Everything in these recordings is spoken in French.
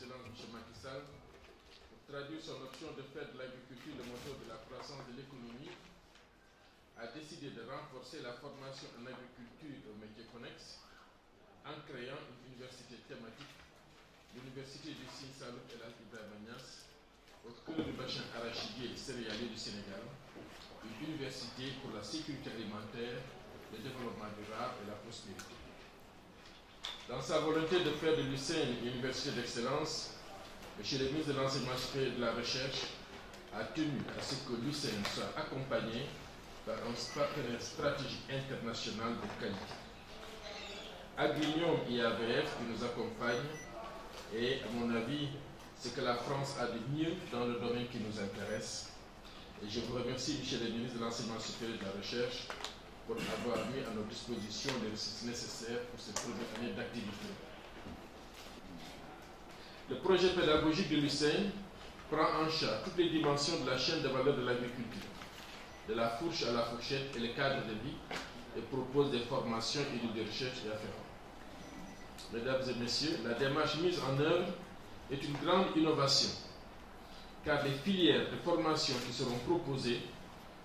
Excellence M. Macky Sall, pour traduire son option de faire de l'agriculture le moteur de la croissance de l'économie, a décidé de renforcer la formation en agriculture et aux métiers connexes en créant une université thématique, l'Université du Sine Saloum El Hadji Ibrahima Niass, au cœur du bassin arachidier et céréalier du Sénégal, une université pour la sécurité alimentaire, le développement durable et la prospérité. Dans sa volonté de faire de l'UCN une université d'excellence, M. le ministre de l'Enseignement supérieur et de la Recherche a tenu à ce que l'UCN soit accompagné par un partenaire stratégique international de qualité. Agrinium et AVF qui nous accompagnent et, à mon avis, ce que la France a de mieux dans le domaine qui nous intéresse. Et je vous remercie, M. le ministre de l'Enseignement supérieur et de la Recherche, pour avoir mis à notre disposition les ressources nécessaires pour cette première année d'activité. Le projet pédagogique de l'UCN prend en charge toutes les dimensions de la chaîne de valeur de l'agriculture, de la fourche à la fourchette et le cadre de vie, et propose des formations et de recherche et afférentes. Mesdames et messieurs, la démarche mise en œuvre est une grande innovation, car les filières de formation qui seront proposées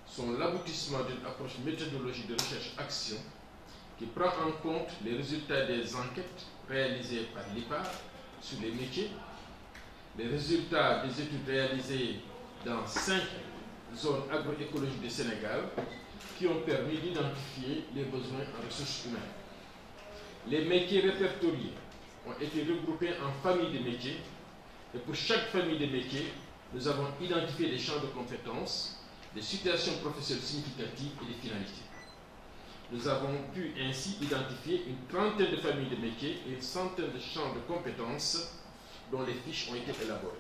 sont l'aboutissement d'une approche méthodologique de recherche-action qui prend en compte les résultats des enquêtes réalisées par l'IPAR sur les métiers, les résultats des études réalisées dans 5 zones agroécologiques du Sénégal qui ont permis d'identifier les besoins en ressources humaines. Les métiers répertoriés ont été regroupés en familles de métiers et pour chaque famille de métiers, nous avons identifié des champs de compétences, des situations professionnelles significatives et des finalités. Nous avons pu ainsi identifier une trentaine de familles de métiers et une centaine de champs de compétences dont les fiches ont été élaborées.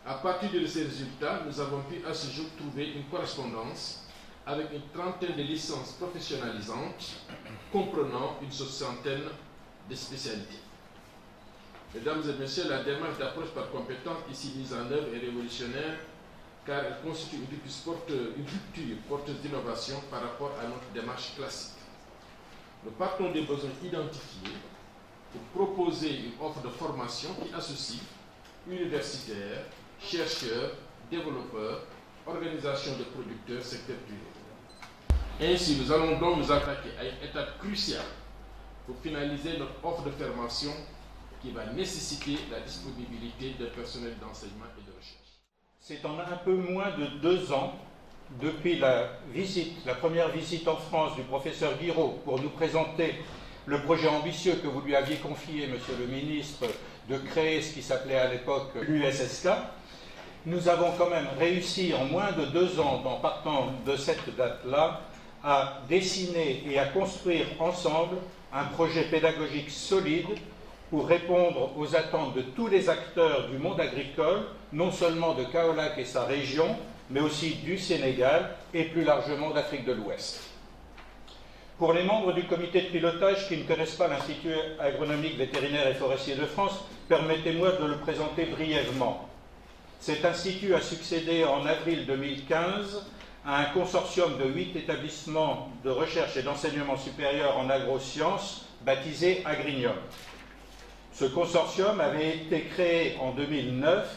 À partir de ces résultats, nous avons pu à ce jour trouver une correspondance avec une trentaine de licences professionnalisantes comprenant une soixantaine de spécialités. Mesdames et messieurs, la démarche d'approche par compétence ici mise en œuvre est révolutionnaire car elle constitue une rupture porteuse d'innovation par rapport à notre démarche classique. Nous partons des besoins identifiés pour proposer une offre de formation qui associe universitaires, chercheurs, développeurs, organisations de producteurs, secteur privé. Ainsi, nous allons donc nous attaquer à une étape cruciale pour finaliser notre offre de formation qui va nécessiter la disponibilité de personnel d'enseignement et de recherche. C'est en un peu moins de 2 ans, depuis la première visite en France du professeur Guiraud pour nous présenter le projet ambitieux que vous lui aviez confié, monsieur le ministre, de créer ce qui s'appelait à l'époque l'USSK, nous avons quand même réussi en moins de 2 ans, en partant de cette date-là, à dessiner et à construire ensemble un projet pédagogique solide pour répondre aux attentes de tous les acteurs du monde agricole, non seulement de Kaolack et sa région, mais aussi du Sénégal et plus largement d'Afrique de l'Ouest. Pour les membres du comité de pilotage qui ne connaissent pas l'Institut agronomique vétérinaire et forestier de France, permettez-moi de le présenter brièvement. Cet institut a succédé en avril 2015 à un consortium de 8 établissements de recherche et d'enseignement supérieur en agrosciences baptisé Agrinium. Ce consortium avait été créé en 2009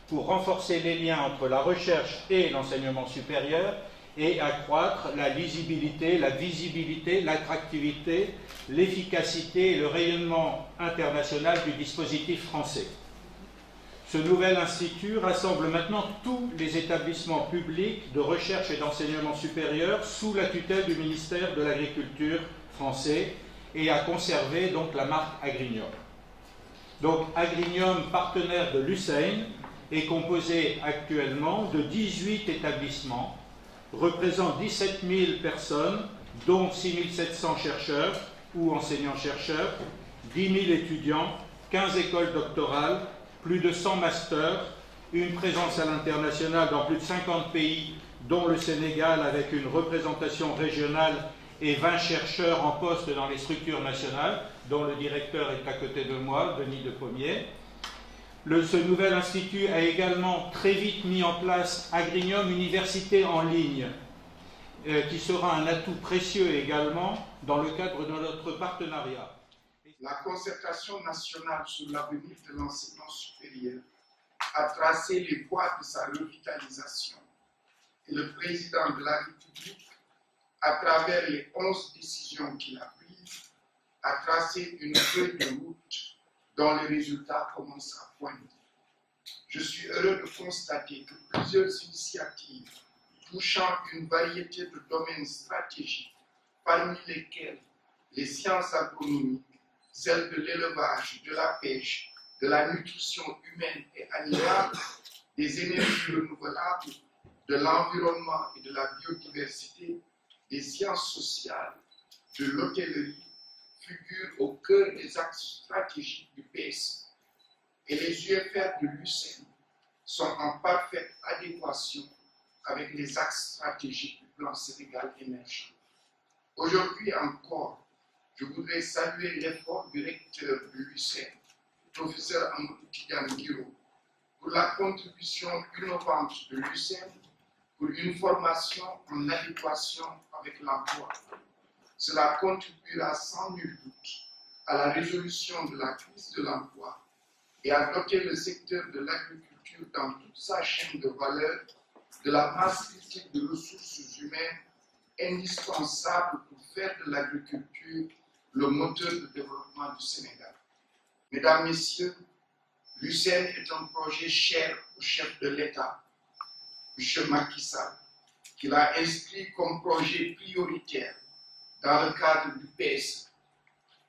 pour renforcer les liens entre la recherche et l'enseignement supérieur et accroître la lisibilité, la visibilité, l'attractivité, l'efficacité et le rayonnement international du dispositif français. Ce nouvel institut rassemble maintenant tous les établissements publics de recherche et d'enseignement supérieur sous la tutelle du ministère de l'Agriculture français et a conservé donc la marque Agrinium. Donc Agrinium, partenaire de l'UCN, est composé actuellement de 18 établissements, représentant 17 000 personnes, dont 6 700 chercheurs ou enseignants-chercheurs, 10 000 étudiants, 15 écoles doctorales, plus de 100 masters, une présence à l'international dans plus de 50 pays, dont le Sénégal avec une représentation régionale et 20 chercheurs en poste dans les structures nationales, dont le directeur est à côté de moi, Denis de Pommier. Ce nouvel institut a également très vite mis en place Agrinium Université en ligne, qui sera un atout précieux également dans le cadre de notre partenariat. La concertation nationale sur l'avenir de l'enseignement supérieur a tracé les voies de sa revitalisation. Et le président de la République, à travers les 11 décisions qu'il a prises, a tracé une feuille de route dont les résultats commencent à poindre. Je suis heureux de constater que plusieurs initiatives touchant une variété de domaines stratégiques, parmi lesquels les sciences agronomiques, celles de l'élevage, de la pêche, de la nutrition humaine et animale, des énergies renouvelables, de l'environnement et de la biodiversité, des sciences sociales, de l'hôtellerie, figurent au cœur des axes stratégiques du PSE. Et les UFR de l'UCN sont en parfaite adéquation avec les axes stratégiques du plan Sénégal émergent. Aujourd'hui encore, je voudrais saluer l'effort du recteur de l'UCN, professeur Amadou Tidiane Guiro, pour la contribution innovante de l'UCN pour une formation en adéquation avec l'emploi. Cela contribuera sans nul doute à la résolution de la crise de l'emploi et à doter le secteur de l'agriculture dans toute sa chaîne de valeur de la masse critique de ressources humaines indispensable pour faire de l'agriculture le moteur de développement du Sénégal. Mesdames, Messieurs, l'UCN est un projet cher au chef de l'État, M. Macky Sall, qu'il a inscrit comme projet prioritaire dans le cadre du PSE.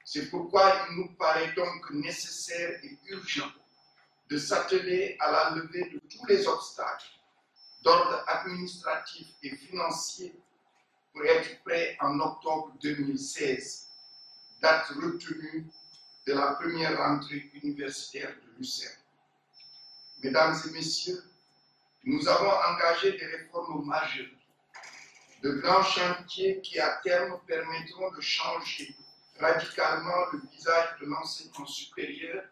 C'est pourquoi il nous paraît donc nécessaire et urgent de s'atteler à la levée de tous les obstacles d'ordre administratif et financier pour être prêt en octobre 2016, date retenue de la première rentrée universitaire de l'UCN. Mesdames et messieurs, nous avons engagé des réformes majeures, de grands chantiers qui à terme permettront de changer radicalement le visage de l'enseignement supérieur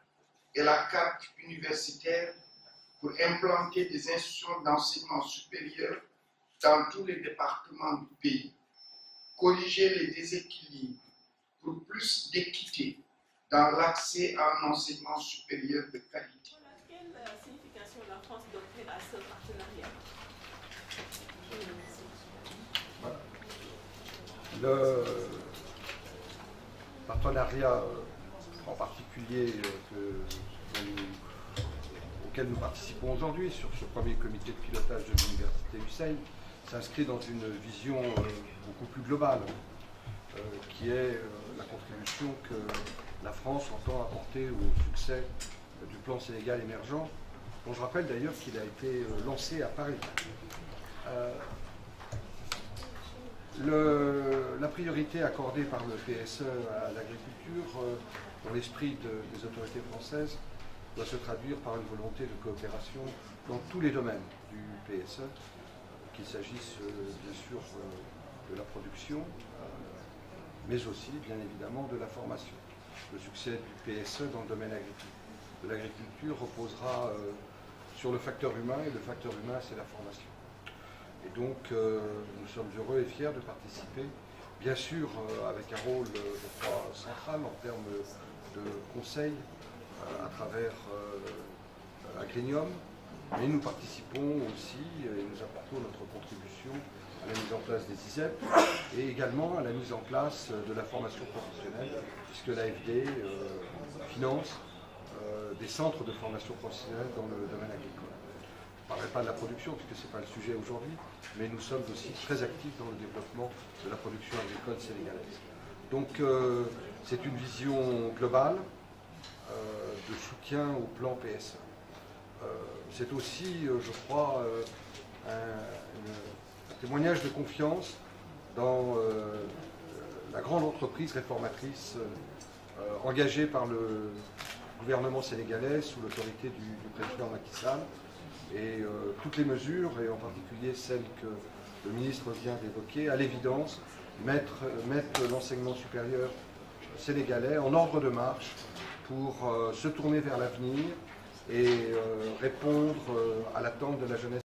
et la carte universitaire pour implanter des institutions d'enseignement supérieur dans tous les départements du pays, corriger les déséquilibres pour plus d'équité dans l'accès à un enseignement supérieur de qualité. Quelle signification la France donne à ce partenariat? Le partenariat en particulier auquel nous participons aujourd'hui sur ce premier comité de pilotage de l'Université Hussein s'inscrit dans une vision beaucoup plus globale qui est la contribution que la France entend apporter au succès du plan Sénégal émergent, dont je rappelle d'ailleurs qu'il a été lancé à Paris. La priorité accordée par le PSE à l'agriculture, dans l'esprit des autorités françaises, doit se traduire par une volonté de coopération dans tous les domaines du PSE, qu'il s'agisse bien sûr de la production, mais aussi bien évidemment de la formation. Le succès du PSE dans le domaine de l'agriculture reposera sur le facteur humain, et le facteur humain c'est la formation. Et donc, nous sommes heureux et fiers de participer, bien sûr, avec un rôle, je crois, central en termes de conseil à travers Agrium, mais nous participons aussi et nous apportons notre contribution à la mise en place des ISEP et également à la mise en place de la formation professionnelle, puisque l'AFD finance des centres de formation professionnelle dans le domaine agricole. Je ne parlerai pas de la production, puisque ce n'est pas le sujet aujourd'hui, mais nous sommes aussi très actifs dans le développement de la production agricole sénégalaise. Donc c'est une vision globale de soutien au plan PSE. C'est aussi, je crois, un témoignage de confiance dans la grande entreprise réformatrice engagée par le gouvernement sénégalais sous l'autorité du président Macky Sall. Et toutes les mesures, et en particulier celles que le ministre vient d'évoquer, à l'évidence, mettent l'enseignement supérieur sénégalais en ordre de marche pour se tourner vers l'avenir et répondre à l'attente de la jeunesse.